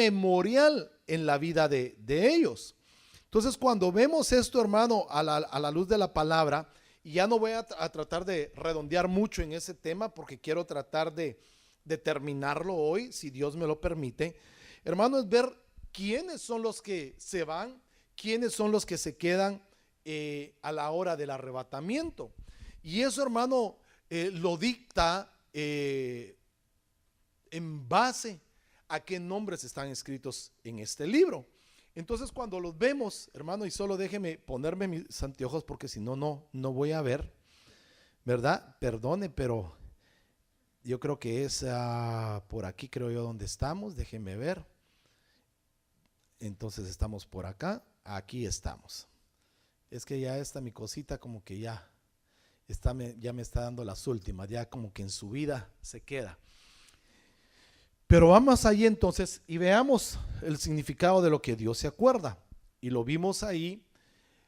memorial en la vida de ellos. Entonces, cuando vemos esto, hermano, a la luz de la palabra, y ya no voy a tratar de redondear mucho en ese tema porque quiero tratar de terminarlo hoy, si Dios me lo permite, hermano, es ver quiénes son los que se van, quiénes son los que se quedan a la hora del arrebatamiento. Y eso, hermano, lo dicta en base a qué nombres están escritos en este libro. Entonces, cuando los vemos, hermano, y solo déjeme ponerme mis anteojos porque si no, no voy a ver, ¿verdad? Perdone, pero yo creo que es por aquí, creo yo, donde estamos. Déjeme ver. Entonces, estamos por acá. Aquí estamos. Es que ya mi cosita como que ya me está dando las últimas, ya como que en su vida se queda. Pero vamos ahí entonces y veamos el significado de lo que Dios se acuerda. Y lo vimos ahí.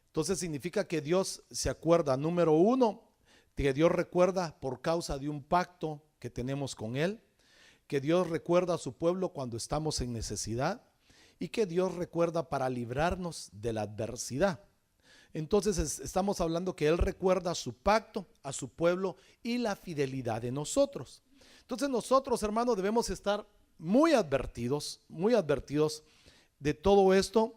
Entonces significa que Dios se acuerda, número uno, que Dios recuerda por causa de un pacto que tenemos con Él, que Dios recuerda a su pueblo cuando estamos en necesidad y que Dios recuerda para librarnos de la adversidad. Entonces estamos hablando que Él recuerda su pacto, a su pueblo y la fidelidad de nosotros. Entonces nosotros, hermanos, debemos estar muy advertidos de todo esto,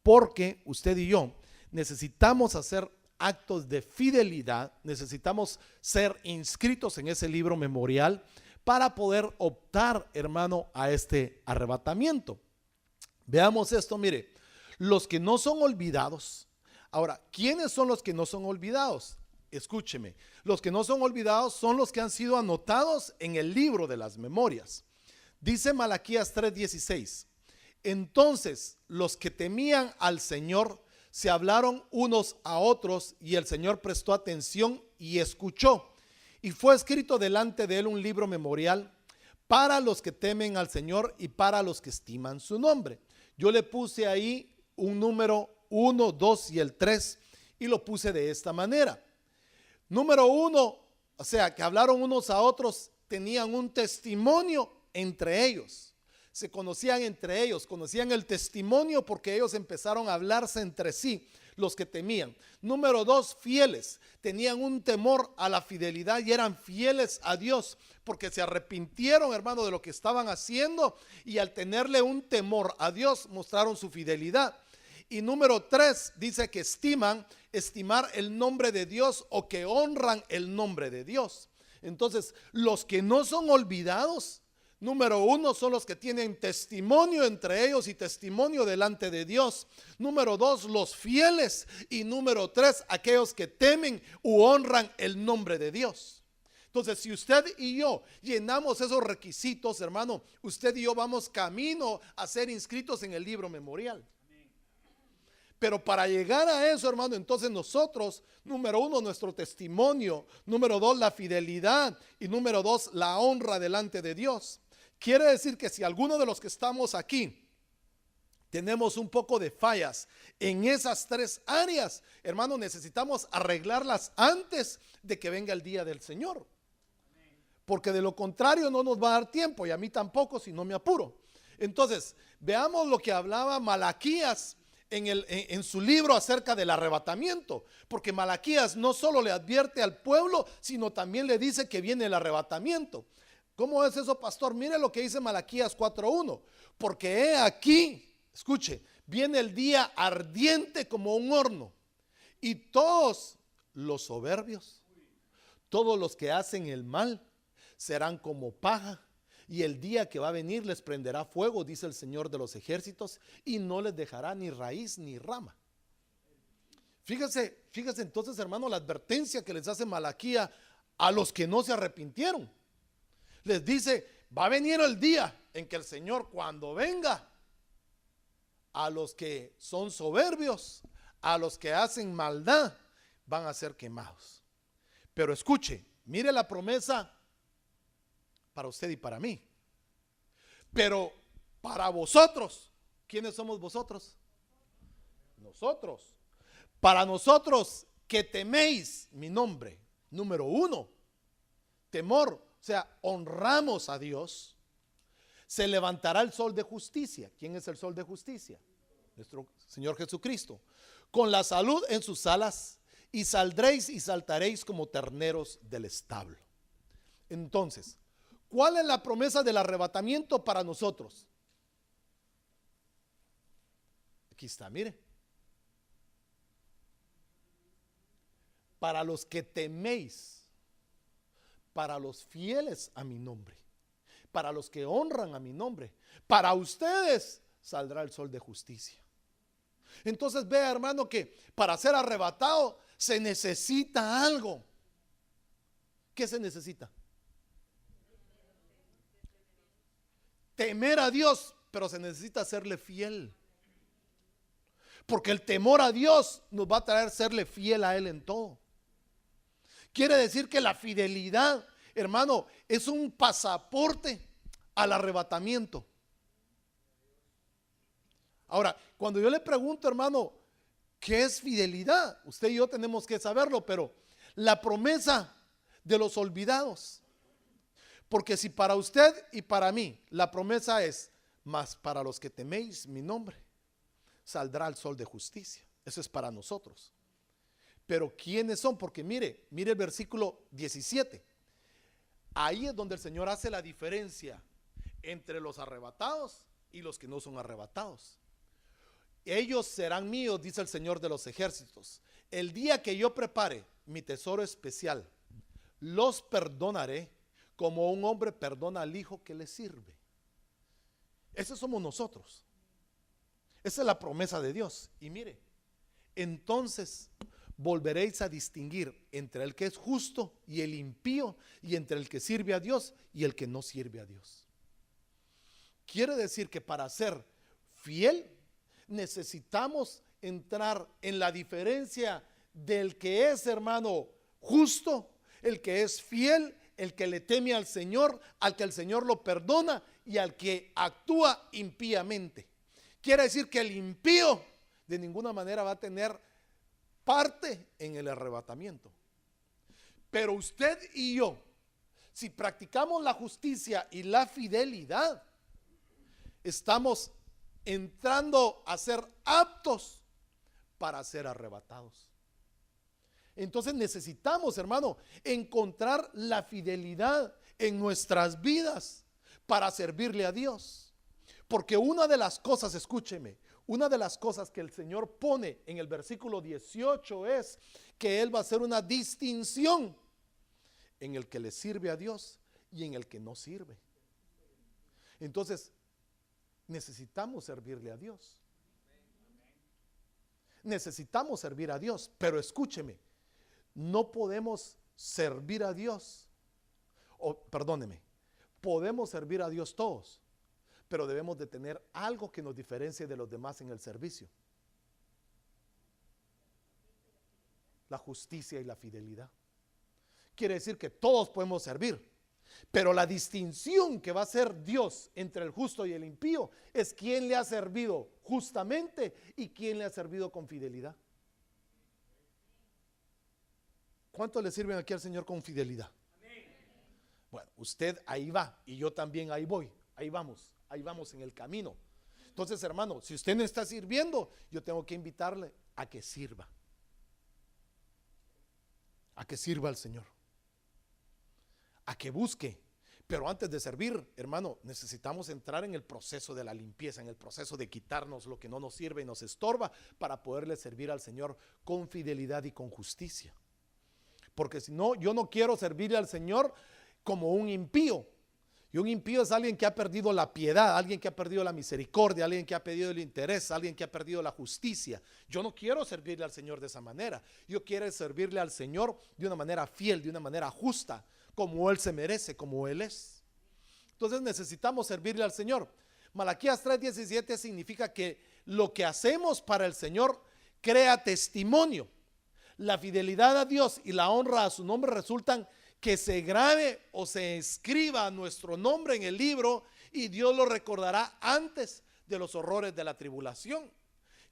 porque usted y yo necesitamos hacer actos de fidelidad, necesitamos ser inscritos en ese libro memorial para poder optar, hermano, a este arrebatamiento. Veamos esto, mire, los que no son olvidados. Ahora, ¿quiénes son los que no son olvidados? Escúcheme, los que no son olvidados son los que han sido anotados en el libro de las memorias. Dice Malaquías 3:16, entonces los que temían al Señor se hablaron unos a otros y el Señor prestó atención y escuchó. Y fue escrito delante de él un libro memorial para los que temen al Señor y para los que estiman su nombre. Yo le puse ahí un número 1, 2 y el 3 y lo puse de esta manera. Número 1, o sea, que hablaron unos a otros, tenían un testimonio entre ellos. Se conocían entre ellos, conocían el testimonio porque ellos empezaron a hablarse entre sí, los que temían. Número 2, fieles, tenían un temor a la fidelidad y eran fieles a Dios porque se arrepintieron, hermano, de lo que estaban haciendo y al tenerle un temor a Dios mostraron su fidelidad. Y número 3 dice que estimar el nombre de Dios o que honran el nombre de Dios. Entonces, los que no son olvidados, número 1 son los que tienen testimonio entre ellos y testimonio delante de Dios. Número 2, los fieles. Y número 3, aquellos que temen u honran el nombre de Dios. Entonces, si usted y yo llenamos esos requisitos, hermano, usted y yo vamos camino a ser inscritos en el libro memorial. Pero para llegar a eso, hermano, entonces nosotros, número 1, nuestro testimonio, número 2, la fidelidad y número 2, la honra delante de Dios. Quiere decir que si alguno de los que estamos aquí tenemos un poco de fallas en esas 3 áreas, hermano, necesitamos arreglarlas antes de que venga el día del Señor. Porque de lo contrario no nos va a dar tiempo y a mí tampoco si no me apuro. Entonces, veamos lo que hablaba Malaquías en su libro acerca del arrebatamiento, porque Malaquías no solo le advierte al pueblo, sino también le dice que viene el arrebatamiento. ¿Cómo es eso, pastor? Mire lo que dice Malaquías 4:1, porque he aquí, escuche, viene el día ardiente como un horno, y todos los soberbios, todos los que hacen el mal, serán como paja. Y el día que va a venir les prenderá fuego, dice el Señor de los ejércitos, y no les dejará ni raíz ni rama. Fíjese entonces, hermano, la advertencia que les hace Malaquías a los que no se arrepintieron. Les dice, va a venir el día en que el Señor, cuando venga, a los que son soberbios, a los que hacen maldad, van a ser quemados. Pero escuche, mire la promesa para usted y para mí. Pero para vosotros, ¿quiénes somos vosotros? Nosotros. Para nosotros que teméis mi nombre, número 1, temor, o sea, honramos a Dios. se levantará el sol de justicia. ¿Quién es el sol de justicia? Nuestro Señor Jesucristo. Con la salud en sus alas, y saldréis y saltaréis como terneros del establo. Entonces, ¿cuál es la promesa del arrebatamiento para nosotros? Aquí está, mire. Para los que teméis, para los fieles a mi nombre, para los que honran a mi nombre, para ustedes saldrá el sol de justicia. Entonces vea, hermano, que para ser arrebatado se necesita algo. ¿Qué se necesita? Temer a Dios, pero se necesita serle fiel. Porque el temor a Dios nos va a traer serle fiel a Él en todo. Quiere decir que la fidelidad, hermano, es un pasaporte al arrebatamiento. Ahora, cuando yo le pregunto, hermano, ¿qué es fidelidad? Usted y yo tenemos que saberlo, pero la promesa de los olvidados. Porque si para usted y para mí la promesa es, mas para los que teméis mi nombre, saldrá el sol de justicia. Eso es para nosotros. Pero ¿quiénes son? Porque mire el versículo 17. Ahí es donde el Señor hace la diferencia entre los arrebatados y los que no son arrebatados. Ellos serán míos, dice el Señor de los ejércitos. El día que yo prepare mi tesoro especial, los perdonaré como un hombre perdona al hijo que le sirve. Esos somos nosotros. Esa es la promesa de Dios. Y mire, entonces volveréis a distinguir entre el que es justo y el impío, y entre el que sirve a Dios y el que no sirve a Dios. Quiere decir que para ser fiel necesitamos entrar en la diferencia del que es, hermano, justo, el que es fiel, el que le teme al Señor, al que el Señor lo perdona y al que actúa impíamente. Quiere decir que el impío de ninguna manera va a tener parte en el arrebatamiento. Pero usted y yo, si practicamos la justicia y la fidelidad, estamos entrando a ser aptos para ser arrebatados. Entonces necesitamos, hermano, encontrar la fidelidad en nuestras vidas para servirle a Dios. Porque una de las cosas, escúcheme, una de las cosas que el Señor pone en el versículo 18 es que Él va a hacer una distinción en el que le sirve a Dios y en el que no sirve. Entonces, necesitamos servirle a Dios. Necesitamos servir a Dios, pero escúcheme, no podemos servir a Dios, perdóneme, podemos servir a Dios todos, pero debemos de tener algo que nos diferencie de los demás en el servicio: la justicia y la fidelidad. Quiere decir que todos podemos servir, pero la distinción que va a hacer Dios entre el justo y el impío es quién le ha servido justamente y quién le ha servido con fidelidad. ¿Cuántos le sirven aquí al Señor con fidelidad? Bueno, usted ahí va y yo también ahí voy, ahí vamos en el camino. Entonces, hermano, si usted no está sirviendo, yo tengo que invitarle a que sirva al Señor, a que busque. Pero antes de servir, hermano, necesitamos entrar en el proceso de la limpieza, en el proceso de quitarnos lo que no nos sirve y nos estorba, para poderle servir al Señor con fidelidad y con justicia. Porque si no, yo no quiero servirle al Señor como un impío. Y un impío es alguien que ha perdido la piedad, alguien que ha perdido la misericordia, alguien que ha perdido el interés, alguien que ha perdido la justicia. Yo no quiero servirle al Señor de esa manera. Yo quiero servirle al Señor de una manera fiel, de una manera justa, como Él se merece, como Él es. Entonces necesitamos servirle al Señor. Malaquías 3:17 significa que lo que hacemos para el Señor crea testimonio. La fidelidad a Dios y la honra a su nombre resultan que se grabe o se escriba nuestro nombre en el libro, y Dios lo recordará antes de los horrores de la tribulación.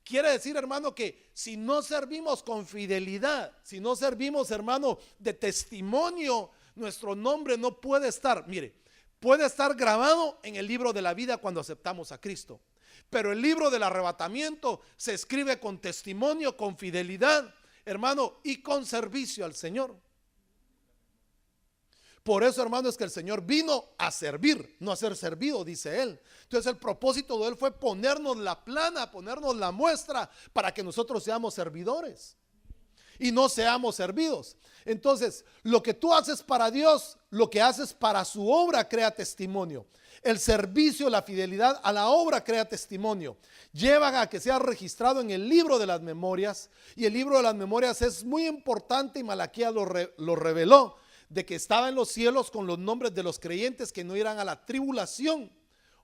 Quiere decir, hermano, que si no servimos con fidelidad, si no servimos, hermano, de testimonio, nuestro nombre no puede estar. Mire, puede estar grabado en el libro de la vida cuando aceptamos a Cristo. Pero el libro del arrebatamiento se escribe con testimonio, con fidelidad, hermano, y con servicio al Señor. Por eso, hermano, es que el Señor vino a servir, no a ser servido, dice Él. Entonces el propósito de Él fue ponernos la plana, ponernos la muestra para que nosotros seamos servidores y no seamos servidos. Entonces, lo que tú haces para Dios, lo que haces para su obra, crea testimonio. El servicio, la fidelidad a la obra crea testimonio. Llevan a que sea registrado en el libro de las memorias. Y el libro de las memorias es muy importante, y Malaquías lo reveló, de que estaba en los cielos con los nombres de los creyentes que no irán a la tribulación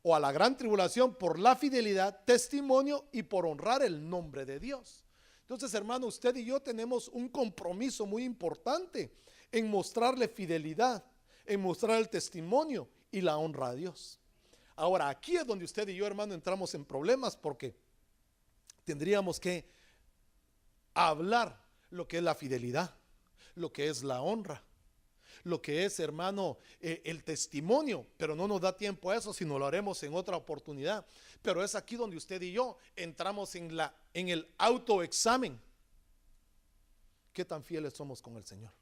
o a la gran tribulación por la fidelidad, testimonio y por honrar el nombre de Dios. Entonces, hermano, usted y yo tenemos un compromiso muy importante en mostrarle fidelidad, en mostrar el testimonio y la honra a Dios. Ahora, aquí es donde usted y yo, hermano, entramos en problemas, porque tendríamos que hablar lo que es la fidelidad, lo que es la honra, lo que es, hermano, el testimonio, pero no nos da tiempo a eso, sino lo haremos en otra oportunidad. Pero es aquí donde usted y yo entramos en el autoexamen. ¿Qué tan fieles somos con el Señor?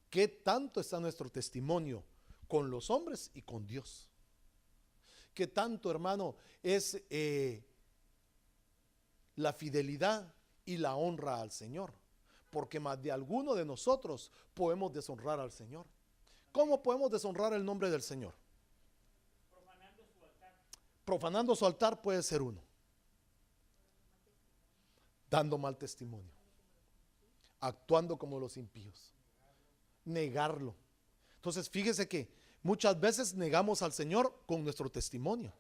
¿Qué tanto está nuestro testimonio con los hombres y con Dios? ¿Qué tanto, hermano, es la fidelidad y la honra al Señor? Porque más de alguno de nosotros podemos deshonrar al Señor. ¿Cómo podemos deshonrar el nombre del Señor? Profanando su altar. Profanando su altar puede ser uno. Dando mal testimonio. Actuando como los impíos. Negarlo. Entonces fíjese que muchas veces negamos al Señor con nuestro testimonio.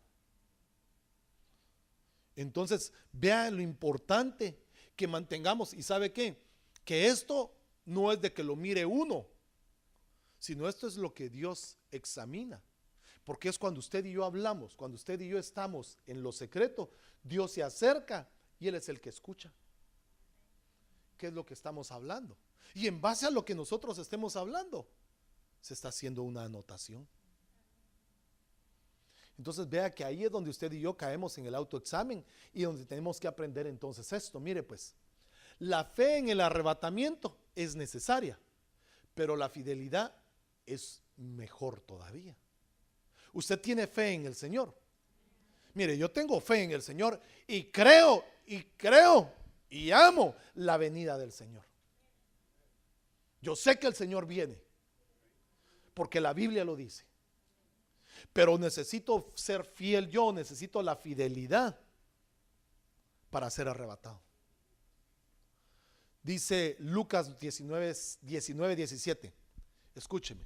Entonces vean lo importante que mantengamos. ¿Y sabe qué? Que esto no es de que lo mire uno, sino esto es lo que Dios examina. Porque es cuando usted y yo hablamos, cuando usted y yo estamos en lo secreto, Dios se acerca y Él es el que escucha. ¿Qué es lo que estamos hablando? Y en base a lo que nosotros estemos hablando, se está haciendo una anotación. Entonces vea que ahí es donde usted y yo caemos en el autoexamen y donde tenemos que aprender entonces esto. Mire pues, la fe en el arrebatamiento es necesaria, pero la fidelidad es mejor todavía. Usted tiene fe en el Señor. Mire, yo tengo fe en el Señor y creo y amo la venida del Señor. Yo sé que el Señor viene, porque la Biblia lo dice. Pero necesito ser fiel yo, necesito la fidelidad para ser arrebatado. Dice Lucas 19:17. Escúcheme.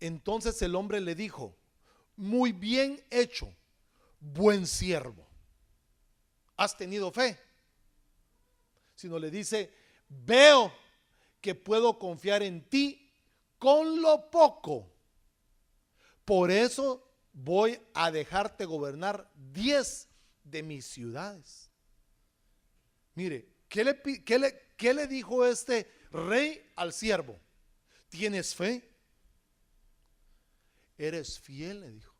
Entonces el hombre le dijo: muy bien hecho, buen siervo. ¿Has tenido fe? Sino le dice: veo que puedo confiar en ti con lo poco. Por eso voy a dejarte gobernar 10 de mis ciudades. Mire, ¿qué le dijo este rey al siervo? ¿Tienes fe? ¿Eres fiel?, le dijo.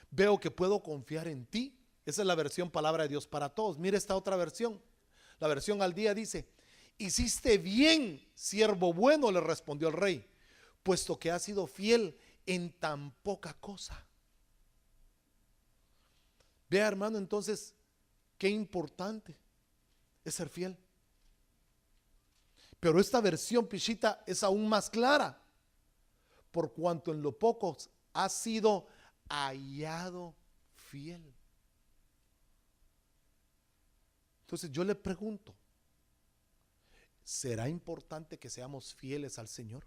Veo que puedo confiar en ti. Esa es la versión Palabra de Dios para Todos. Mire esta otra versión. La versión al día dice: hiciste bien, siervo bueno, le respondió el rey, puesto que has sido fiel en tan poca cosa. Vea, hermano, entonces qué importante es ser fiel. Pero esta versión, Pichita, es aún más clara: por cuanto en lo poco has sido hallado fiel. Entonces yo le pregunto, ¿será importante que seamos fieles al Señor?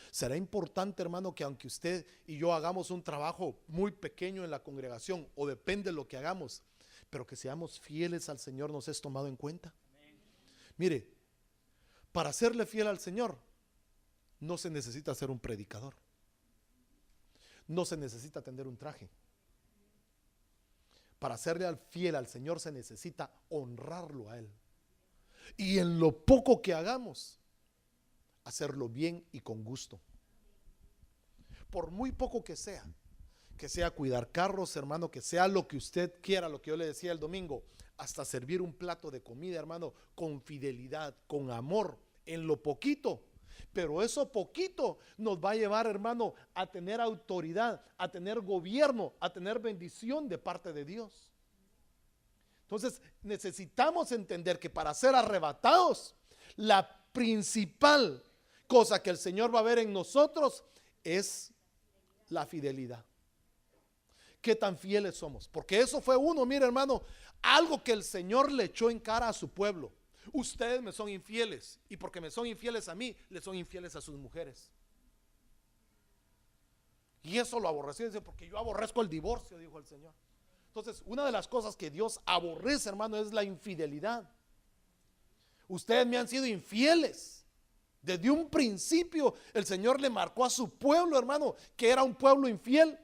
¿Será importante, hermano, que aunque usted y yo hagamos un trabajo muy pequeño en la congregación, o depende de lo que hagamos, pero que seamos fieles al Señor, nos es tomado en cuenta? Mire, para serle fiel al Señor no se necesita ser un predicador, no se necesita tener un traje. Para serle fiel al Señor se necesita honrarlo a Él. Y en lo poco que hagamos, hacerlo bien y con gusto. Por muy poco que sea cuidar carros, hermano, que sea lo que usted quiera, lo que yo le decía el domingo, hasta servir un plato de comida, hermano, con fidelidad, con amor, en lo poquito. Pero eso poquito nos va a llevar, hermano, a tener autoridad, a tener gobierno, a tener bendición de parte de Dios. Entonces necesitamos entender que para ser arrebatados, la principal cosa que el Señor va a ver en nosotros es la fidelidad. ¿Qué tan fieles somos? Porque eso fue mire hermano, algo que el Señor le echó en cara a su pueblo. Ustedes me son infieles, y porque me son infieles a mí, le son infieles a sus mujeres. Y eso lo aborreció, dice, porque yo aborrezco el divorcio, dijo el Señor. Entonces, una de las cosas que Dios aborrece, hermano, es la infidelidad. Ustedes me han sido infieles. Desde un principio el Señor le marcó a su pueblo, hermano, que era un pueblo infiel,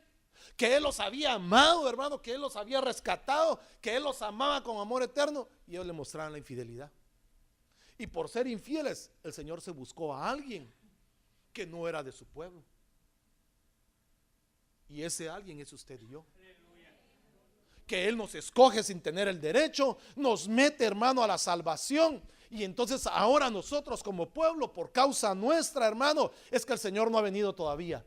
que Él los había amado, hermano, que Él los había rescatado, que Él los amaba con amor eterno, y ellos le mostraron la infidelidad. Y por ser infieles, el Señor se buscó a alguien que no era de su pueblo. Y ese alguien es usted y yo. Que Él nos escoge sin tener el derecho, nos mete, hermano, a la salvación. Y entonces ahora nosotros como pueblo, por causa nuestra, hermano, es que el Señor no ha venido todavía.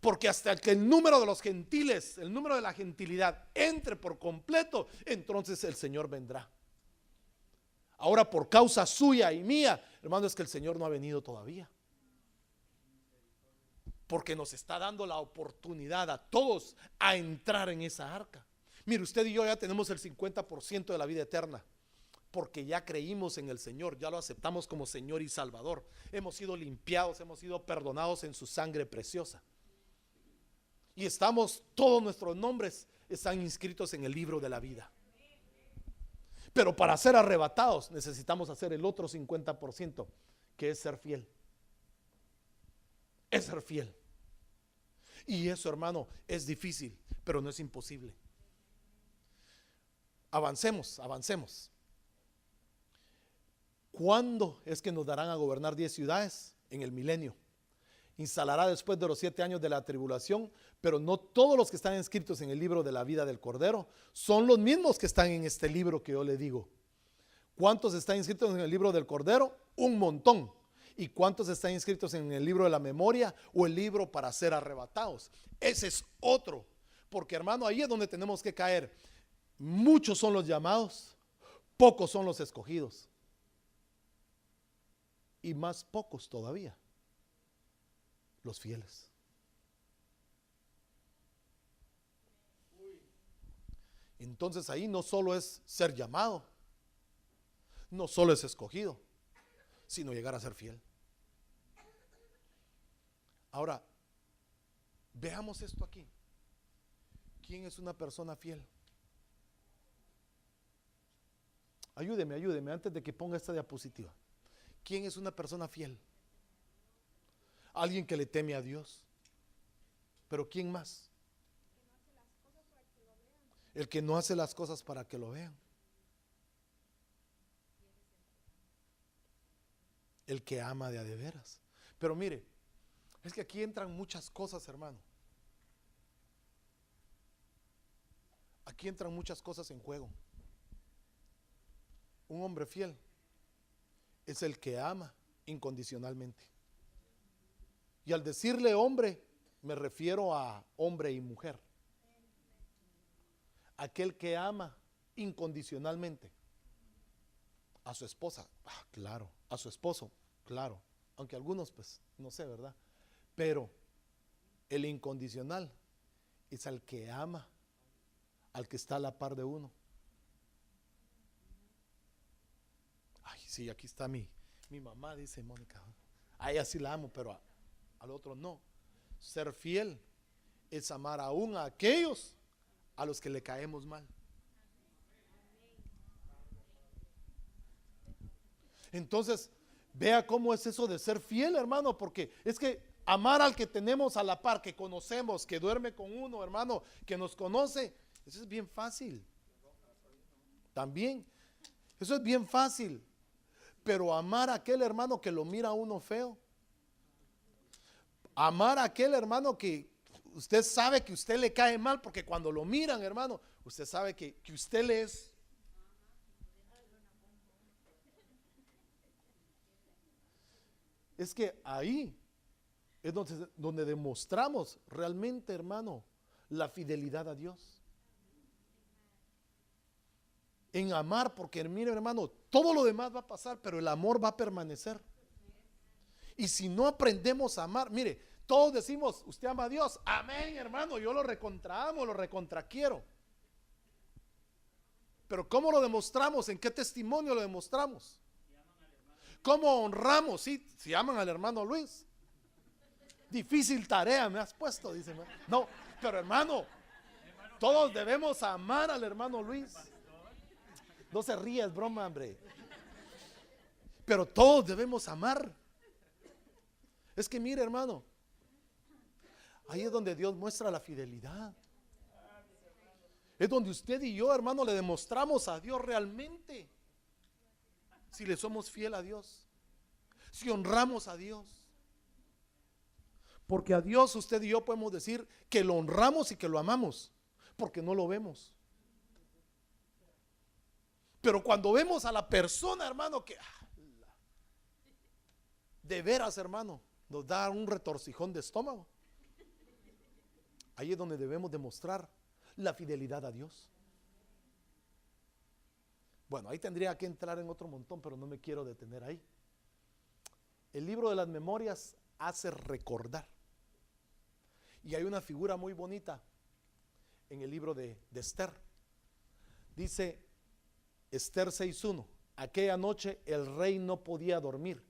Porque hasta que el número de los gentiles, el número de la gentilidad entre por completo, entonces el Señor vendrá. Ahora por causa suya y mía, hermano, es que el Señor no ha venido todavía. Porque nos está dando la oportunidad a todos a entrar en esa arca. Mire, usted y yo ya tenemos el 50% de la vida eterna, porque ya creímos en el Señor, ya lo aceptamos como Señor y Salvador. Hemos sido limpiados, hemos sido perdonados en su sangre preciosa. Y todos nuestros nombres están inscritos en el libro de la vida. Pero para ser arrebatados necesitamos hacer el otro 50%, que es ser fiel. Es ser fiel. Y eso, hermano, es difícil, pero no es imposible. Avancemos. ¿Cuándo es que nos darán a gobernar 10 ciudades? En el milenio. Instalará después de los 7 años de la tribulación, pero no todos los que están inscritos en el libro de la vida del Cordero son los mismos que están en este libro que yo le digo. ¿Cuántos están inscritos en el libro del Cordero? Un montón. ¿Y cuántos están inscritos en el libro de la memoria o el libro para ser arrebatados? Ese es otro. Porque, hermano, ahí es donde tenemos que caer. Muchos son los llamados, pocos son los escogidos. Y más pocos todavía los fieles. Entonces ahí no solo es ser llamado, no solo es escogido, sino llegar a ser fiel. Ahora, veamos esto aquí. ¿Quién es una persona fiel? Ayúdeme antes de que ponga esta diapositiva. ¿Quién es una persona fiel? Alguien que le teme a Dios. ¿Pero quién más? El que no hace las cosas para que lo vean. El que ama de a de veras. Pero mire, es que aquí entran muchas cosas, hermano. Aquí entran muchas cosas en juego. Un hombre fiel es el que ama incondicionalmente. Y al decirle hombre, me refiero a hombre y mujer. Aquel que ama incondicionalmente a su esposa, claro, a su esposo, claro, aunque algunos pues no sé, ¿verdad? Pero el incondicional es al que ama, al que está a la par de uno. Ay, sí, aquí está mi mamá, dice Mónica. A ella sí la amo, pero al otro no. Ser fiel es amar aún a aquellos a los que le caemos mal. Entonces, vea cómo es eso de ser fiel, hermano, porque es que amar al que tenemos a la par, que conocemos, que duerme con uno, hermano, que nos conoce, eso es bien fácil. También, eso es bien fácil. Pero amar a aquel hermano que lo mira a uno feo, amar a aquel hermano que usted sabe que usted le cae mal, porque cuando lo miran, hermano, usted sabe que usted le es. Es que ahí es donde demostramos realmente, hermano, la fidelidad a Dios. En amar, porque mire, hermano, todo lo demás va a pasar, pero el amor va a permanecer. Y si no aprendemos a amar, mire, todos decimos, usted ama a Dios, amén, hermano, yo lo recontraamo, lo recontraquiero. Pero ¿cómo lo demostramos? ¿En qué testimonio lo demostramos? ¿Cómo honramos? Sí, si aman al hermano Luis. Difícil tarea me has puesto, dice. No, pero hermano, todos debemos amar al hermano Luis. No se ría, es broma, hombre. Pero todos debemos amar. Es que mire, hermano, ahí es donde Dios muestra la fidelidad. Es donde usted y yo, hermano, le demostramos a Dios realmente si le somos fiel a Dios, si honramos a Dios. Porque a Dios usted y yo podemos decir que lo honramos y que lo amamos, porque no lo vemos. Pero cuando vemos a la persona, hermano, que de veras, hermano, nos da un retorcijón de estómago, ahí es donde debemos demostrar la fidelidad a Dios. Bueno, ahí tendría que entrar en otro montón, pero no me quiero detener ahí. El libro de las memorias hace recordar. Y hay una figura muy bonita en el libro de Esther. Dice Esther 6:1: aquella noche el rey no podía dormir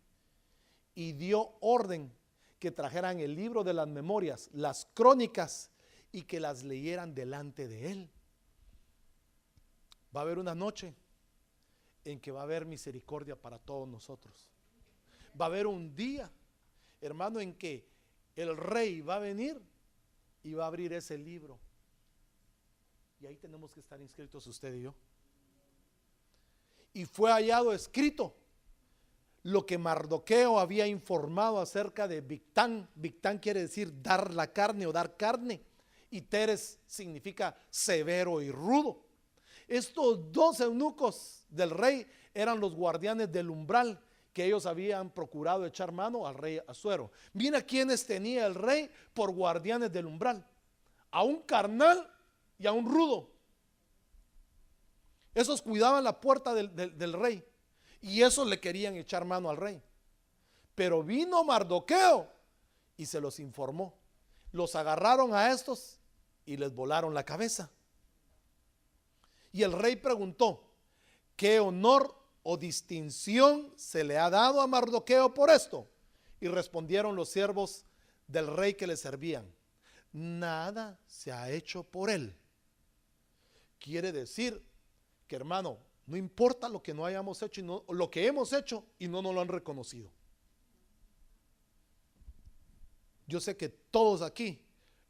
y dio orden que trajeran el libro de las memorias, las crónicas, y que las leyeran delante de él. Va a haber una noche en que va a haber misericordia para todos nosotros. Va a haber un día, hermano, en que el rey va a venir y va a abrir ese libro. Y ahí tenemos que estar inscritos usted y yo. Y fue hallado escrito lo que Mardoqueo había informado acerca de Bigtán. Bigtán quiere decir dar la carne o dar carne. Y Teres significa severo y rudo. Estos dos eunucos del rey eran los guardianes del umbral, que ellos habían procurado echar mano al rey Asuero. Mira quiénes tenía el rey por guardianes del umbral: a un carnal y a un rudo. Esos cuidaban la puerta del rey, y esos le querían echar mano al rey. Pero vino Mardoqueo y se los informó. Los agarraron a estos y les volaron la cabeza. Y el rey preguntó: ¿qué honor o distinción se le ha dado a Mardoqueo por esto? Y respondieron los siervos del rey que le servían: nada se ha hecho por él. Quiere decir que, hermano, no importa lo que no hayamos hecho, y no, lo que hemos hecho y no nos lo han reconocido. Yo sé que todos aquí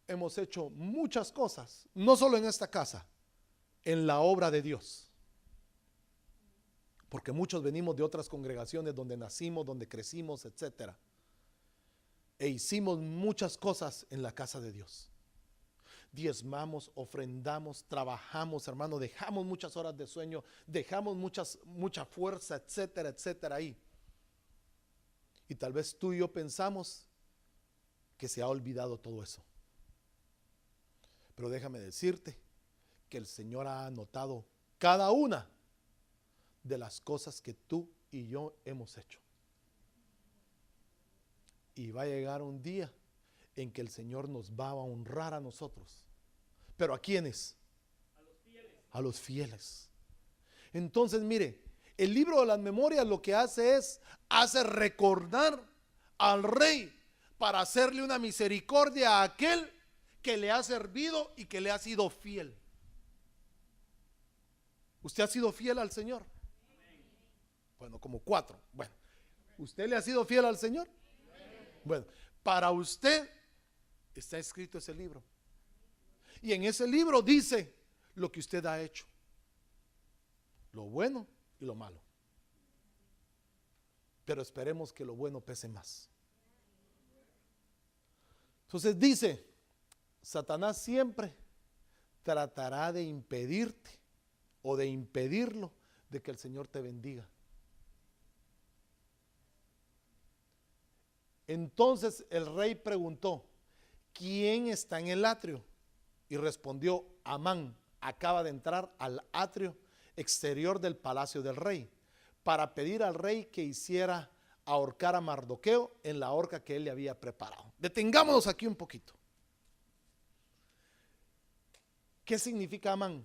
hemos hecho muchas cosas, no solo en esta casa, en la obra de Dios. Porque muchos venimos de otras congregaciones donde nacimos, donde crecimos, etcétera. E hicimos muchas cosas en la casa de Dios. Diezmamos, ofrendamos, trabajamos, hermano, dejamos muchas horas de sueño, dejamos mucha fuerza, etcétera, etcétera ahí. Y tal vez tú y yo pensamos que se ha olvidado todo eso. Pero déjame decirte que el Señor ha anotado cada una de las cosas que tú y yo hemos hecho. Y va a llegar un día en que el Señor nos va a honrar a nosotros. ¿Pero a quiénes? A los fieles. A los fieles. Entonces, mire, el libro de las memorias lo que hace recordar al rey para hacerle una misericordia a aquel que le ha servido y que le ha sido fiel. ¿Usted ha sido fiel al Señor? Bueno, como 4. Bueno, ¿usted le ha sido fiel al Señor? Bueno, para usted está escrito ese libro. Y en ese libro dice lo que usted ha hecho, lo bueno y lo malo. pero esperemos que lo bueno pese más. Entonces dice, Satanás siempre tratará de impedirte o de impedirlo de que el Señor te bendiga. Entonces el rey preguntó, ¿quién está en el atrio? Y respondió, Amán acaba de entrar al atrio exterior del palacio del rey para pedir al rey que hiciera ahorcar a Mardoqueo en la horca que él le había preparado. Detengámonos aquí un poquito. ¿Qué significa Amán?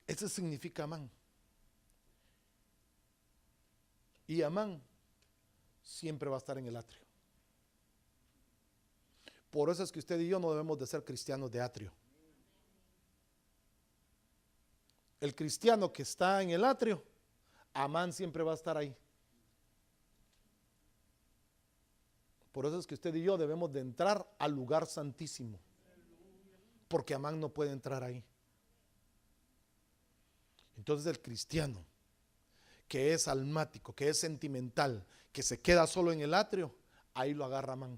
Eso significa Amán. Y Amán siempre va a estar en el atrio. Por eso es que usted y yo no debemos de ser cristianos de atrio. El cristiano que está en el atrio, Amán siempre va a estar ahí. Por eso es que usted y yo debemos de entrar al lugar santísimo, porque Amán no puede entrar ahí. Entonces el cristiano que es almático, que es sentimental, que se queda solo en el atrio, ahí lo agarra Amán.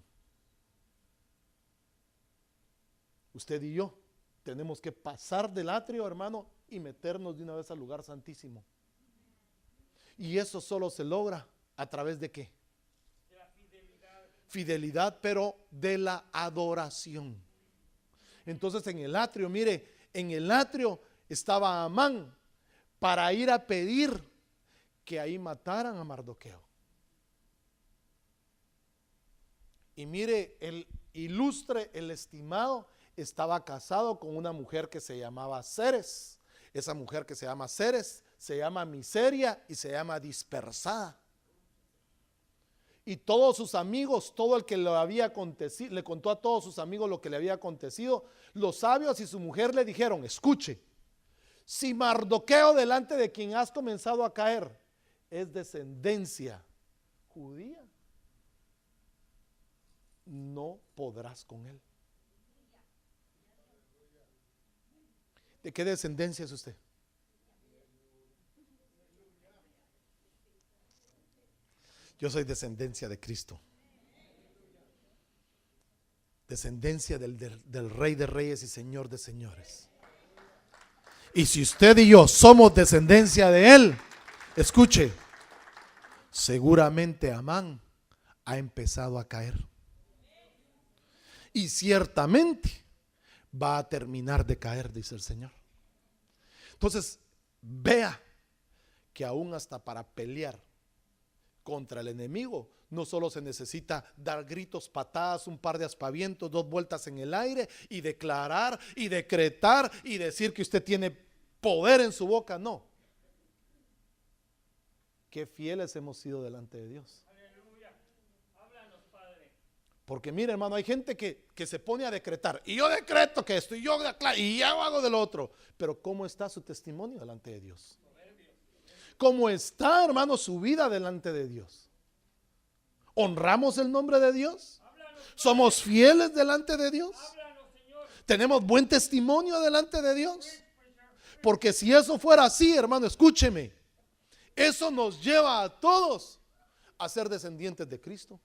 Usted y yo tenemos que pasar del atrio, hermano, y meternos de una vez al lugar santísimo. Y eso solo se logra a través de ¿qué? De la fidelidad. Fidelidad, pero de la adoración. Entonces en el atrio, mire, en el atrio estaba Amán para ir a pedir que ahí mataran a Mardoqueo. Y mire, el ilustre, el estimado, estaba casado con una mujer que se llamaba Ceres. Esa mujer que se llama Ceres se llama Miseria y se llama Dispersada. Y todos sus amigos, todo el que le había acontecido, le contó a todos sus amigos lo que le había acontecido. Los sabios y su mujer le dijeron, escuche, si Mardoqueo, delante de quien has comenzado a caer, es descendencia judía, no podrás con él. ¿De qué descendencia es usted? Yo soy descendencia de Cristo, descendencia del Rey de Reyes y Señor de Señores. Y si usted y yo somos descendencia de Él, escuche, seguramente Amán ha empezado a caer. Y ciertamente va a terminar de caer, dice el Señor. Entonces, vea que aún hasta para pelear contra el enemigo, no solo se necesita dar gritos, patadas, un par de aspavientos, 2 vueltas en el aire y declarar y decretar y decir que usted tiene poder en su boca, no. Qué fieles hemos sido delante de Dios. Aleluya. Háblanos, Padre. Porque mire, hermano, hay gente que se pone a decretar, y yo decreto que esto, y yo declaro, y yo hago del otro. Pero ¿cómo está su testimonio delante de Dios? ¿Cómo está, hermano, su vida delante de Dios? ¿Honramos el nombre de Dios? ¿Somos fieles delante de Dios? Háblanos, Señor. ¿Tenemos buen testimonio delante de Dios? Porque si eso fuera así, hermano, escúcheme, eso nos lleva a todos a ser descendientes de Cristo.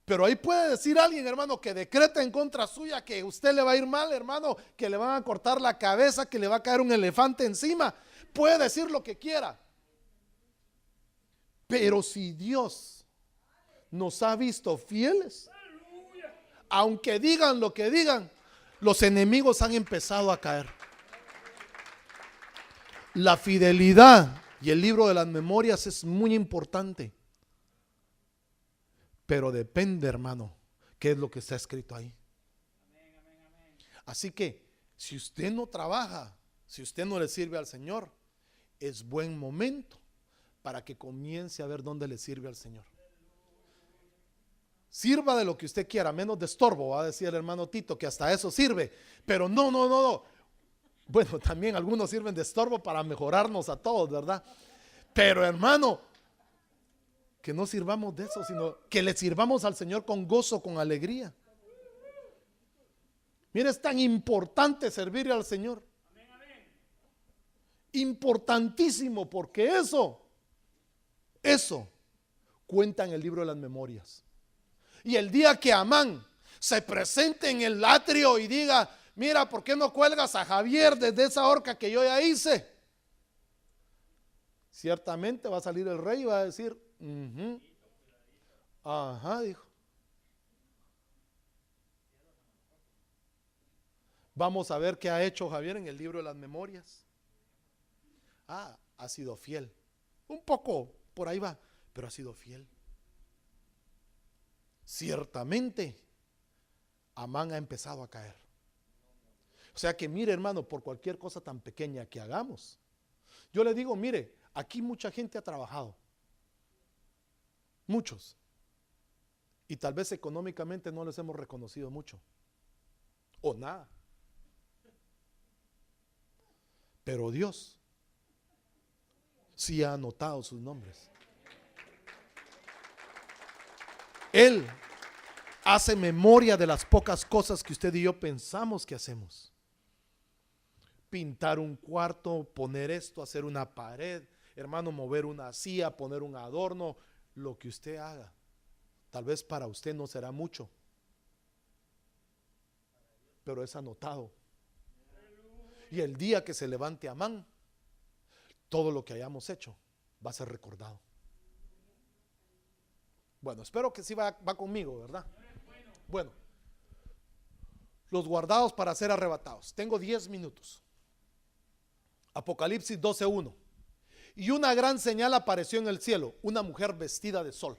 Pero ahí puede decir alguien, hermano, que decreta en contra suya que usted le va a ir mal, hermano, que le van a cortar la cabeza, que le va a caer un elefante encima. Puede decir lo que quiera. Pero si Dios nos ha visto fieles, aunque digan lo que digan, los enemigos han empezado a caer. La fidelidad y el libro de las memorias es muy importante. Pero depende, hermano, qué es lo que está escrito ahí. Así que si usted no trabaja, si usted no le sirve al Señor, es buen momento para que comience a ver dónde le sirve al Señor. Sirva de lo que usted quiera, menos de estorbo, va a decir el hermano Tito, que hasta eso sirve. Pero no. Bueno, también algunos sirven de estorbo para mejorarnos a todos, ¿verdad? Pero hermano, que no sirvamos de eso, sino que le sirvamos al Señor con gozo, con alegría. Mira, es tan importante servirle al Señor. Importantísimo, porque eso cuenta en el libro de las memorias. Y el día que Amán se presente en el atrio y diga, mira, ¿por qué no cuelgas a Javier desde esa horca que yo ya hice? Ciertamente va a salir el rey y va a decir, ajá, dijo. Vamos a ver qué ha hecho Javier en el libro de las memorias. Ha sido fiel. Un poco por ahí va, pero ha sido fiel. Ciertamente, Amán ha empezado a caer. O sea que mire, hermano, por cualquier cosa tan pequeña que hagamos, yo le digo, mire, aquí mucha gente ha trabajado. Muchos. Y tal vez económicamente no les hemos reconocido mucho. O nada. Pero Dios sí ha anotado sus nombres. Él hace memoria de las pocas cosas que usted y yo pensamos que hacemos. Pintar un cuarto, poner esto, hacer una pared, hermano, mover una silla, poner un adorno, lo que usted haga. Tal vez para usted no será mucho, pero es anotado. Y el día que se levante Amán, todo lo que hayamos hecho va a ser recordado. Bueno, espero que sí va conmigo, ¿verdad? Bueno, los guardados para ser arrebatados. Tengo 10 minutos. Apocalipsis 12:1. Y una gran señal apareció en el cielo, una mujer vestida de sol,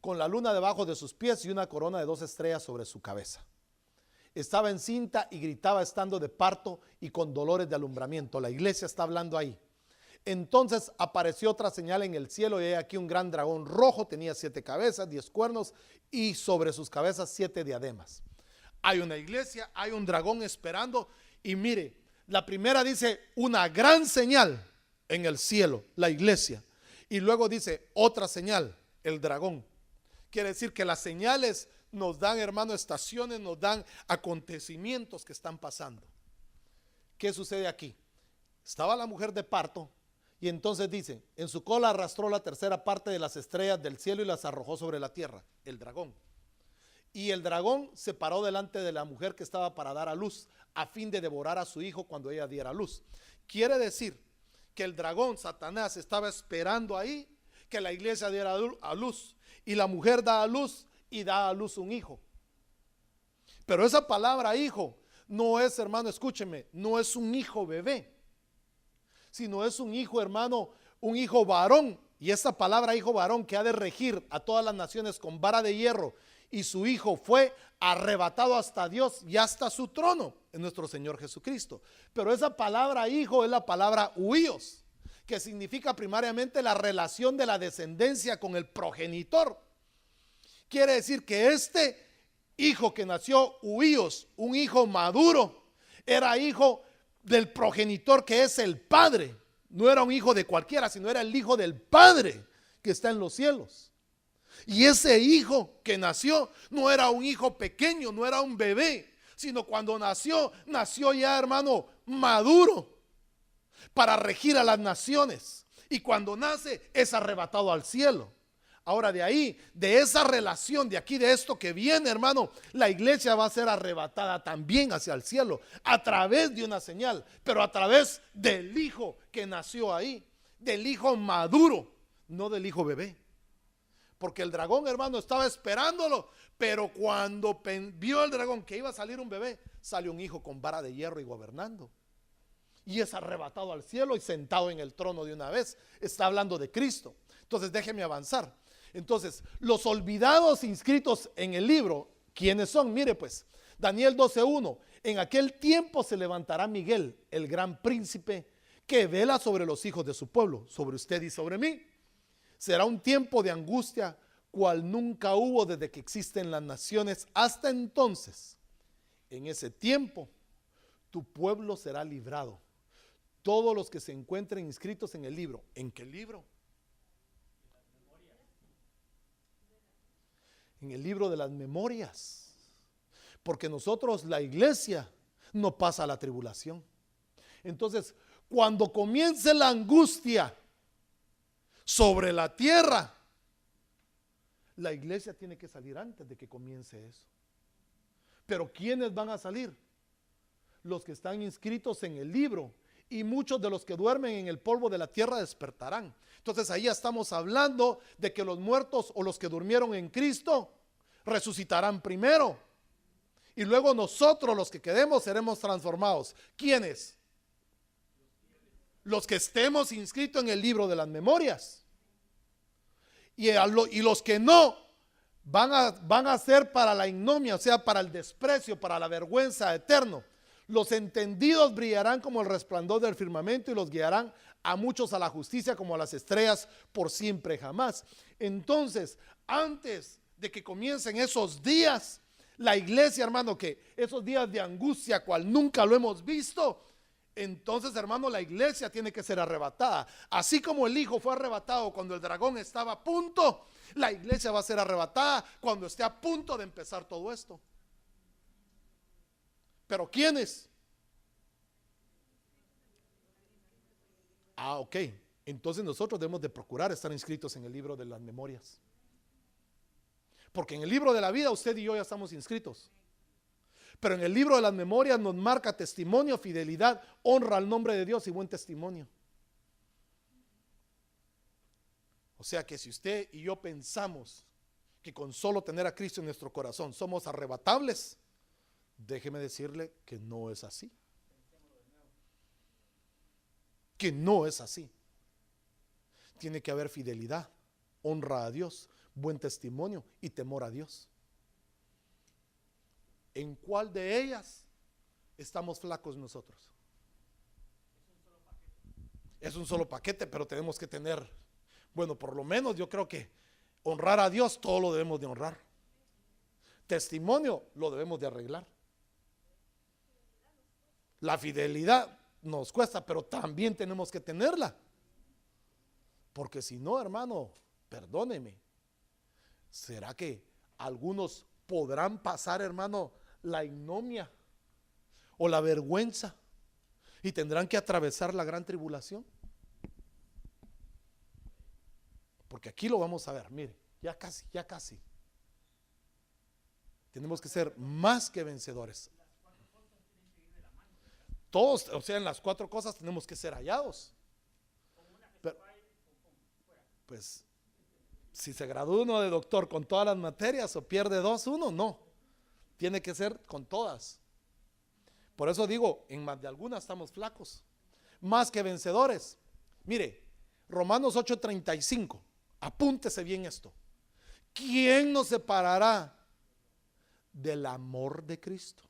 con la luna debajo de sus pies y una corona de 2 estrellas sobre su cabeza. Estaba encinta y gritaba estando de parto y con dolores de alumbramiento. La iglesia está hablando ahí. Entonces apareció otra señal en el cielo y he aquí un gran dragón rojo, tenía 7 cabezas, 10 cuernos y sobre sus cabezas 7 diademas. Hay una iglesia, hay un dragón esperando y mire, la primera dice una gran señal en el cielo, la iglesia, y luego dice otra señal, el dragón. Quiere decir que las señales nos dan, hermano, estaciones, nos dan acontecimientos que están pasando. ¿Qué sucede aquí? Estaba la mujer de parto y entonces dice, en su cola arrastró la tercera parte de las estrellas del cielo y las arrojó sobre la tierra, el dragón. Y el dragón se paró delante de la mujer que estaba para dar a luz, a fin de devorar a su hijo cuando ella diera a luz. Quiere decir que el dragón, Satanás, estaba esperando ahí que la iglesia diera a luz. Y la mujer da a luz y da a luz un hijo. Pero esa palabra hijo no es, hermano, escúcheme, no es un hijo bebé, sino es un hijo, hermano, un hijo varón. Y esta palabra hijo varón que ha de regir a todas las naciones con vara de hierro. Y su hijo fue arrebatado hasta Dios y hasta su trono, en nuestro Señor Jesucristo. Pero esa palabra hijo es la palabra huíos, que significa primariamente la relación de la descendencia con el progenitor. Quiere decir que este hijo que nació huíos, un hijo maduro, era hijo del progenitor que es el Padre. No era un hijo de cualquiera, sino era el hijo del Padre que está en los cielos. Y ese hijo que nació no era un hijo pequeño, no era un bebé, sino cuando nació ya, hermano, maduro para regir a las naciones. Y cuando nace es arrebatado al cielo. Ahora de ahí, de esa relación, de aquí, de esto que viene, hermano, la iglesia va a ser arrebatada también hacia el cielo a través de una señal, pero a través del hijo que nació ahí, del hijo maduro, no del hijo bebé. Porque el dragón, hermano, estaba esperándolo, pero cuando vio el dragón que iba a salir un bebé, salió un hijo con vara de hierro y gobernando. Y es arrebatado al cielo y sentado en el trono de una vez. Está hablando de Cristo. Entonces déjeme avanzar. Entonces, los olvidados inscritos en el libro, ¿quiénes son? Mire pues, Daniel 12:1. En aquel tiempo se levantará Miguel, el gran príncipe, que vela sobre los hijos de su pueblo, sobre usted y sobre mí. Será un tiempo de angustia, cual nunca hubo desde que existen las naciones hasta entonces. En ese tiempo, tu pueblo será librado. Todos los que se encuentren inscritos en el libro. ¿En qué libro? En el libro de las memorias. Porque nosotros, la iglesia, no pasa la tribulación. Entonces, cuando comience la angustia sobre la tierra, la iglesia tiene que salir antes de que comience eso. Pero ¿quiénes van a salir? Los que están inscritos en el libro, y muchos de los que duermen en el polvo de la tierra despertarán. Entonces ahí estamos hablando de que los muertos o los que durmieron en Cristo resucitarán primero, y luego nosotros los que quedemos seremos transformados. ¿Quiénes? Los que estemos inscritos en el libro de las memorias. Y los que no van a ser para la ignominia, o sea, para el desprecio, para la vergüenza eterno. Los entendidos brillarán como el resplandor del firmamento, y los guiarán a muchos a la justicia como a las estrellas por siempre jamás. Entonces, antes de que comiencen esos días, la iglesia, hermano, que esos días de angustia cual nunca lo hemos visto, entonces, hermano, la iglesia tiene que ser arrebatada. Así como el hijo fue arrebatado cuando el dragón estaba a punto, la iglesia va a ser arrebatada cuando esté a punto de empezar todo esto. ¿Pero quiénes? Ok. Entonces nosotros debemos de procurar estar inscritos en el libro de las memorias. Porque en el libro de la vida usted y yo ya estamos inscritos. Pero en el libro de las memorias nos marca testimonio, fidelidad, honra al nombre de Dios y buen testimonio. O sea que si usted y yo pensamos que con solo tener a Cristo en nuestro corazón somos arrebatables, déjeme decirle que no es así. Que no es así. Tiene que haber fidelidad, honra a Dios, buen testimonio y temor a Dios. ¿En cuál de ellas estamos flacos nosotros? Es un solo paquete, pero tenemos que tener, bueno, por lo menos yo creo que honrar a Dios, todo lo debemos de honrar. Testimonio lo debemos de arreglar. La fidelidad nos cuesta, pero también tenemos que tenerla. Porque si no, hermano, perdóneme, ¿será que algunos podrán pasar, hermano, la ignominia o la vergüenza y tendrán que atravesar la gran tribulación? Porque aquí lo vamos a ver, mire, ya casi. Tenemos que ser más que vencedores. Todos, o sea, en las 4 cosas tenemos que ser hallados. Pero, pues, si se gradúa uno de doctor con todas las materias o pierde 2, uno no. Tiene que ser con todas. Por eso digo, en más de algunas estamos flacos. Más que vencedores. Mire, Romanos 8:35. Apúntese bien esto. ¿Quién nos separará del amor de Cristo?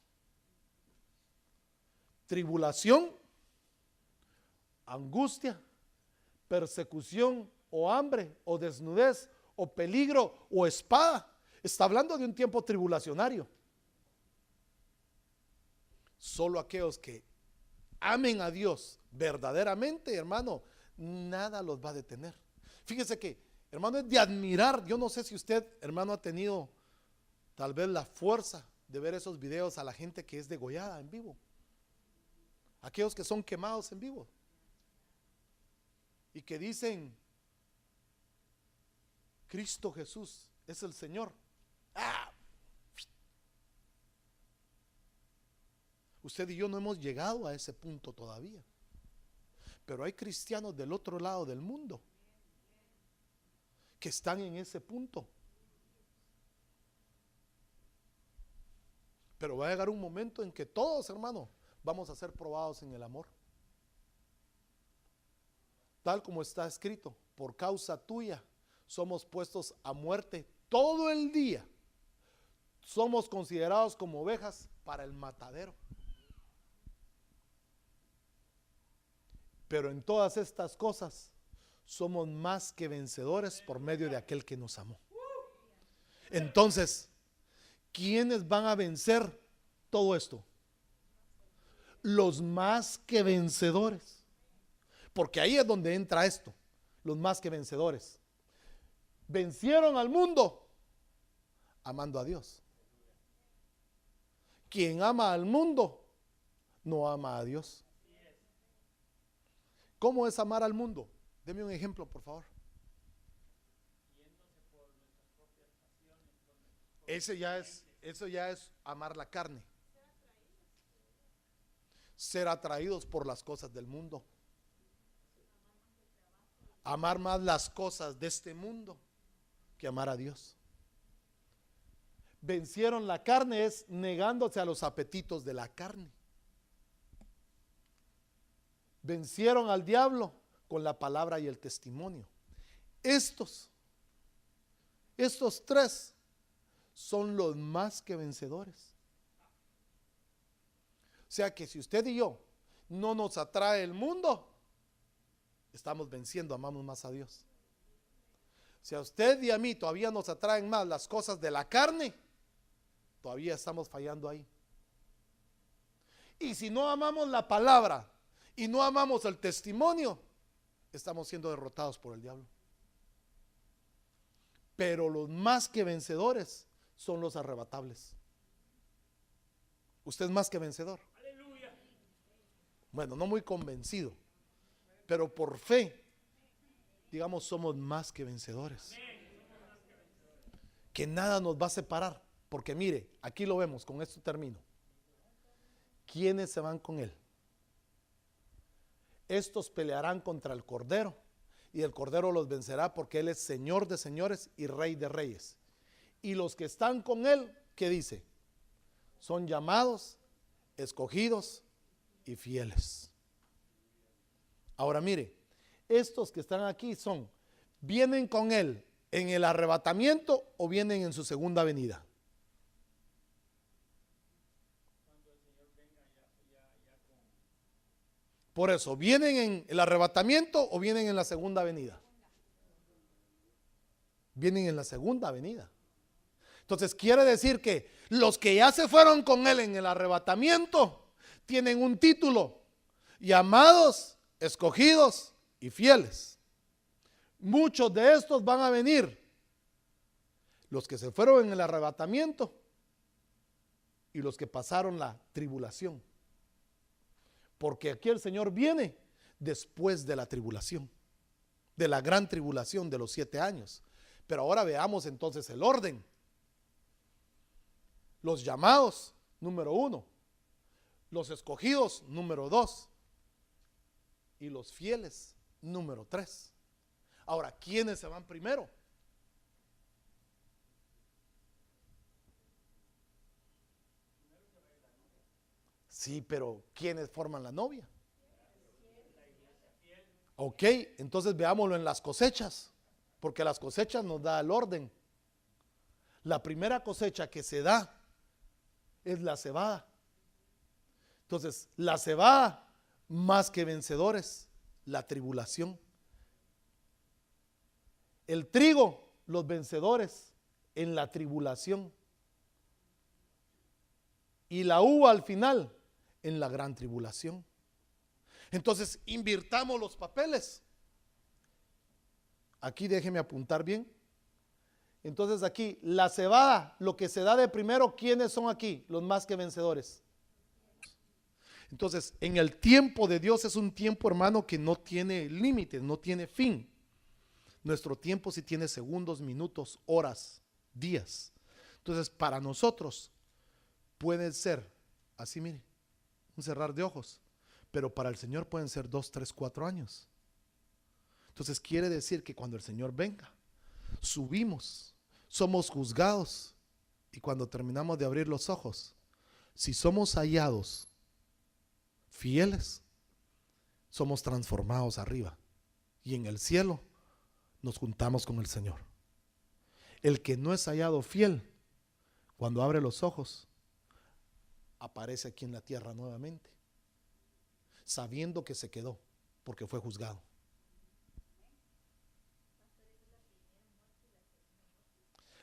Tribulación, angustia, persecución, o hambre, o desnudez, o peligro, o espada. Está hablando de un tiempo tribulacionario. Solo aquellos que amen a Dios verdaderamente, hermano, nada los va a detener. Fíjese que, hermano, es de admirar. Yo no sé si usted, hermano, ha tenido tal vez la fuerza de ver esos videos a la gente que es degollada en vivo, aquellos que son quemados en vivo y que dicen: Cristo Jesús es el Señor. Usted y yo no hemos llegado a ese punto todavía, pero hay cristianos del otro lado del mundo que están en ese punto. Pero va a llegar un momento en que todos, hermano, vamos a ser probados en el amor. Tal como está escrito: por causa tuya somos puestos a muerte todo el día. Somos considerados como ovejas para el matadero. Pero en todas estas cosas somos más que vencedores por medio de aquel que nos amó. Entonces, ¿quiénes van a vencer todo esto? Los más que vencedores. Porque ahí es donde entra esto. Los más que vencedores vencieron al mundo amando a Dios. Quien ama al mundo no ama a Dios. ¿Cómo es amar al mundo? Deme un ejemplo, por favor. Eso ya es amar la carne. Ser atraídos por las cosas del mundo. Amar más las cosas de este mundo que amar a Dios. Vencieron la carne es negándose a los apetitos de la carne. Vencieron al diablo con la palabra y el testimonio. Estos tres son los más que vencedores. O sea que si usted y yo no nos atrae el mundo, estamos venciendo, amamos más a Dios. Si a usted y a mí todavía nos atraen más las cosas de la carne, todavía estamos fallando ahí. Y si no amamos la palabra y no amamos el testimonio, estamos siendo derrotados por el diablo. Pero los más que vencedores son los arrebatables. Usted es más que vencedor. Aleluya. Bueno, no muy convencido, pero por fe, digamos, somos más que vencedores. Que nada nos va a separar. Porque mire, aquí lo vemos, con esto termino. ¿Quiénes se van con él? Estos pelearán contra el Cordero, y el Cordero los vencerá, porque él es Señor de señores y Rey de reyes. Y los que están con él, ¿qué dice? Son llamados, escogidos y fieles. Ahora mire, estos que están aquí ¿vienen con él en el arrebatamiento o vienen en su segunda venida? Por eso, ¿vienen en el arrebatamiento o vienen en la segunda venida? Vienen en la segunda venida. Entonces quiere decir que los que ya se fueron con él en el arrebatamiento tienen un título: llamados, escogidos y fieles. Muchos de estos van a venir, los que se fueron en el arrebatamiento y los que pasaron la tribulación. Porque aquí el Señor viene después de la tribulación, de la gran tribulación de los 7 años. Pero ahora veamos entonces el orden. Los llamados, número 1. Los escogidos, número 2. Y los fieles, número 3. Ahora, ¿quiénes se van primero? Sí, pero ¿quiénes forman la novia? Ok, entonces veámoslo en las cosechas, porque las cosechas nos da el orden. La primera cosecha que se da es la cebada. Entonces, la cebada, más que vencedores, la tribulación. El trigo, los vencedores en la tribulación. Y la uva al final, en la gran tribulación. Entonces, invirtamos los papeles. Aquí déjeme apuntar bien. Entonces aquí, la cebada, lo que se da de primero, ¿quiénes son aquí? Los más que vencedores. Entonces, en el tiempo de Dios es un tiempo, hermano, que no tiene límites, no tiene fin. Nuestro tiempo sí tiene segundos, minutos, horas, días. Entonces, para nosotros pueden ser, así mire, un cerrar de ojos, pero para el Señor pueden ser 2, 3, 4 años. Entonces quiere decir que cuando el Señor venga, subimos, somos juzgados, y cuando terminamos de abrir los ojos, si somos hallados fieles, somos transformados arriba, y en el cielo nos juntamos con el Señor. El que no es hallado fiel, cuando abre los ojos, aparece aquí en la tierra nuevamente, sabiendo que se quedó porque fue juzgado.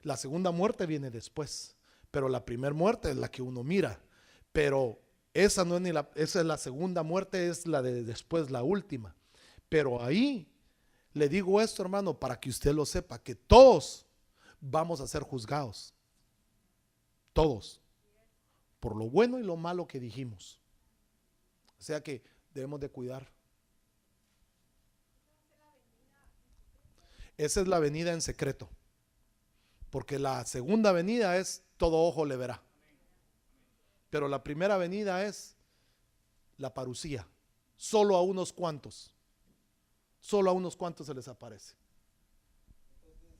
La segunda muerte viene después, pero la primera muerte es la que uno mira, pero esa no es esa es la segunda muerte, es la de después, la última. Pero ahí le digo esto, hermano, para que usted lo sepa, que todos vamos a ser juzgados, todos, por lo bueno y lo malo que dijimos. O sea que debemos de cuidar Esa es la venida en secreto. Porque la segunda venida es todo ojo le verá. Pero la primera venida es la parucía. Solo a unos cuantos. Solo a unos cuantos se les aparece. Entonces,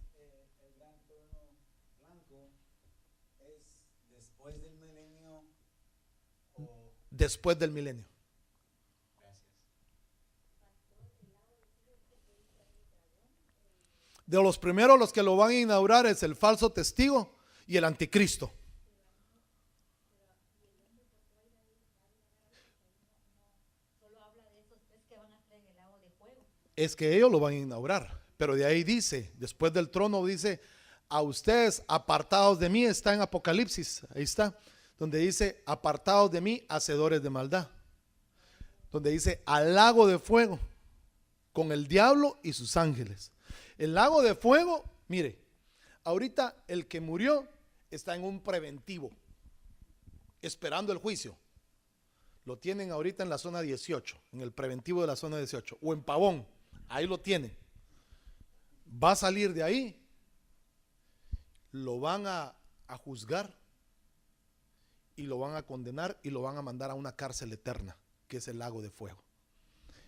el gran trono blanco es después del milenio o... Después del milenio. Gracias. De los primeros, los que lo van a inaugurar es el falso testigo y el anticristo. Es que ellos lo van a inaugurar, pero de ahí dice, después del trono dice, a ustedes apartados de mí, está en Apocalipsis, ahí está, donde dice, apartados de mí, hacedores de maldad, donde dice, al lago de fuego, con el diablo y sus ángeles. El lago de fuego, mire, ahorita el que murió está en un preventivo, esperando el juicio. Lo tienen ahorita en la zona 18, en el preventivo de la zona 18, o en Pavón, ahí lo tienen. Va a salir de ahí, lo van a juzgar y lo van a condenar y lo van a mandar a una cárcel eterna, que es el lago de fuego.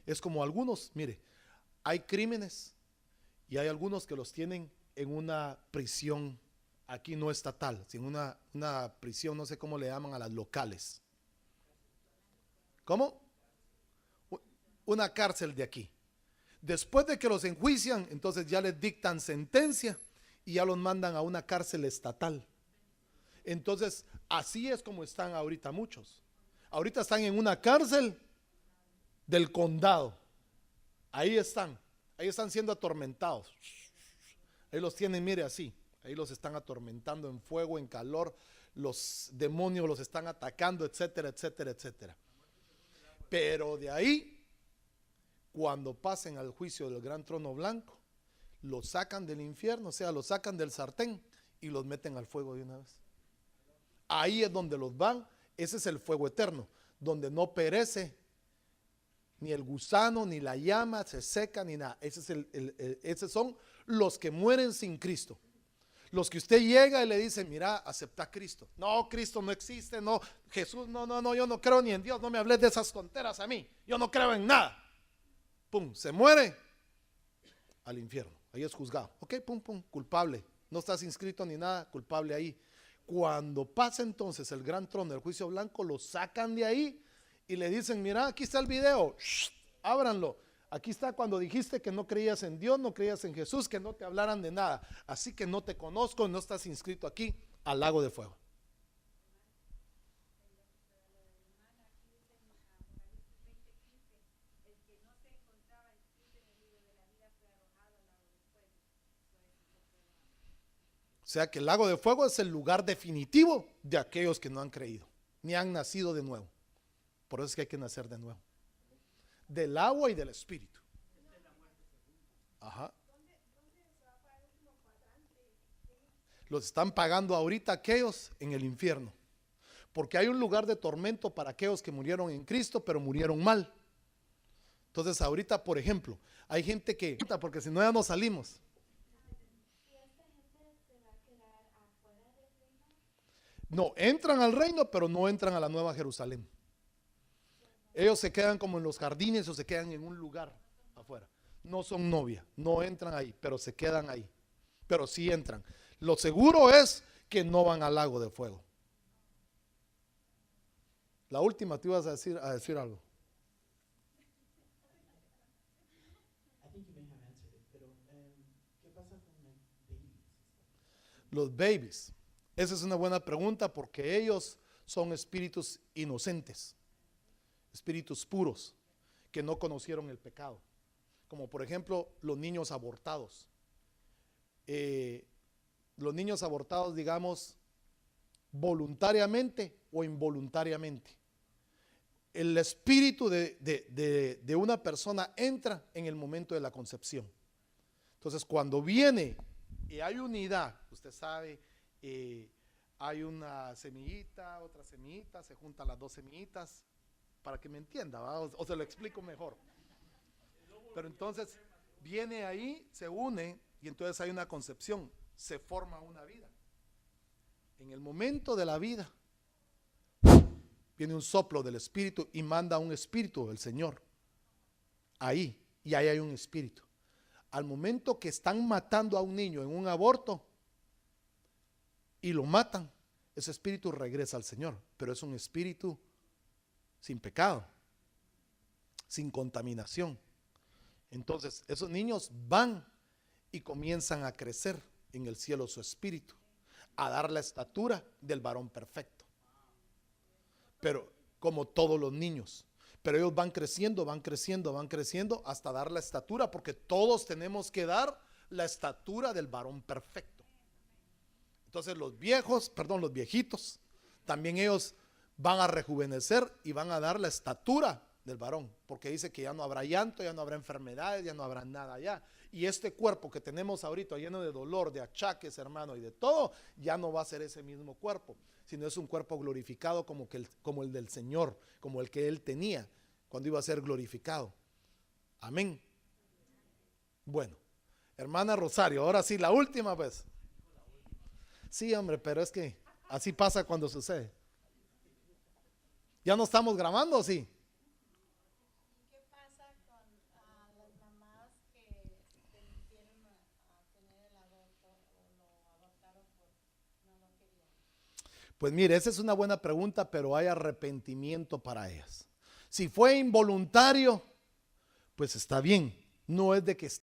Es como algunos, mire, hay crímenes y hay algunos que los tienen en una prisión, aquí no estatal, sino una prisión, no sé cómo le llaman a las locales. ¿Cómo? Una cárcel de aquí. Después de que los enjuician, entonces ya les dictan sentencia y ya los mandan a una cárcel estatal. Entonces, así es como están ahorita muchos. Ahorita están en una cárcel del condado. Ahí están siendo atormentados. Ahí los tienen, mire así. Ahí los están atormentando en fuego, en calor. Los demonios los están atacando, etcétera, etcétera, etcétera. Pero de ahí, cuando pasen al juicio del gran trono blanco, los sacan del infierno, o sea, los sacan del sartén y los meten al fuego de una vez. Ahí es donde los van, ese es el fuego eterno, donde no perece ni el gusano, ni la llama, se seca, ni nada. Esos son los que mueren sin Cristo. Los que usted llega y le dice, mira, acepta a Cristo. No, Cristo no existe, no, Jesús, no, yo no creo ni en Dios, no me hables de esas tonteras a mí, yo no creo en nada. Pum, se muere al infierno, ahí es juzgado. Ok, pum, culpable, no estás inscrito ni nada, culpable ahí. Cuando pasa entonces el gran trono del juicio blanco, lo sacan de ahí y le dicen, mira, aquí está el video, ábranlo. Aquí está cuando dijiste que no creías en Dios, no creías en Jesús, que no te hablaran de nada. Así que no te conozco, no estás inscrito aquí al lago de fuego. O sea que el lago de fuego es el lugar definitivo de aquellos que no han creído, ni han nacido de nuevo. Por eso es que hay que nacer de nuevo. Del agua y del espíritu. Ajá. Los están pagando ahorita aquellos en el infierno. Porque hay un lugar de tormento para aquellos que murieron en Cristo, pero murieron mal. Entonces ahorita, por ejemplo, hay gente que, porque si no ya no salimos. No, entran al reino, pero no entran a la Nueva Jerusalén. Ellos se quedan como en los jardines o se quedan en un lugar afuera. No son novia, no entran ahí, pero se quedan ahí. Pero sí entran. Lo seguro es que no van al lago de fuego. La última, te ibas a decir algo. ¿Qué pasa con babies? Los babies. Esa es una buena pregunta porque ellos son espíritus inocentes, espíritus puros que no conocieron el pecado. Como por ejemplo los niños abortados. Los niños abortados, digamos, voluntariamente o involuntariamente. El espíritu de una persona entra en el momento de la concepción. Entonces cuando viene y hay unidad, usted sabe, hay una semillita, otra semillita, se juntan las dos semillitas, para que me entienda, ¿va? O se lo explico mejor. Pero entonces viene ahí, se une y entonces hay una concepción, se forma una vida. En el momento de la vida viene un soplo del Espíritu y manda un espíritu del Señor ahí, y ahí hay un espíritu. Al momento que están matando a un niño en un aborto y lo matan, ese espíritu regresa al Señor, pero es un espíritu sin pecado, sin contaminación. Entonces esos niños van y comienzan a crecer en el cielo su espíritu, a dar la estatura del varón perfecto. Pero como todos los niños, pero ellos van creciendo, van creciendo, van creciendo hasta dar la estatura, porque todos tenemos que dar la estatura del varón perfecto. Entonces los viejitos, también ellos van a rejuvenecer y van a dar la estatura del varón, porque dice que ya no habrá llanto, ya no habrá enfermedades, ya no habrá nada ya. Y este cuerpo que tenemos ahorita lleno de dolor, de achaques, hermano, y de todo, ya no va a ser ese mismo cuerpo, sino es un cuerpo glorificado como el del Señor, como el que Él tenía cuando iba a ser glorificado. Amén. Bueno, hermana Rosario, ahora sí, la última vez. Sí, hombre, pero es que así pasa cuando sucede. ¿Ya no estamos grabando o sí? ¿Qué pasa con las mamás que tienen a tener el aborto o lo abortaron no lo querían? Pues mire, esa es una buena pregunta, pero hay arrepentimiento para ellas. Si fue involuntario, pues está bien. No es de que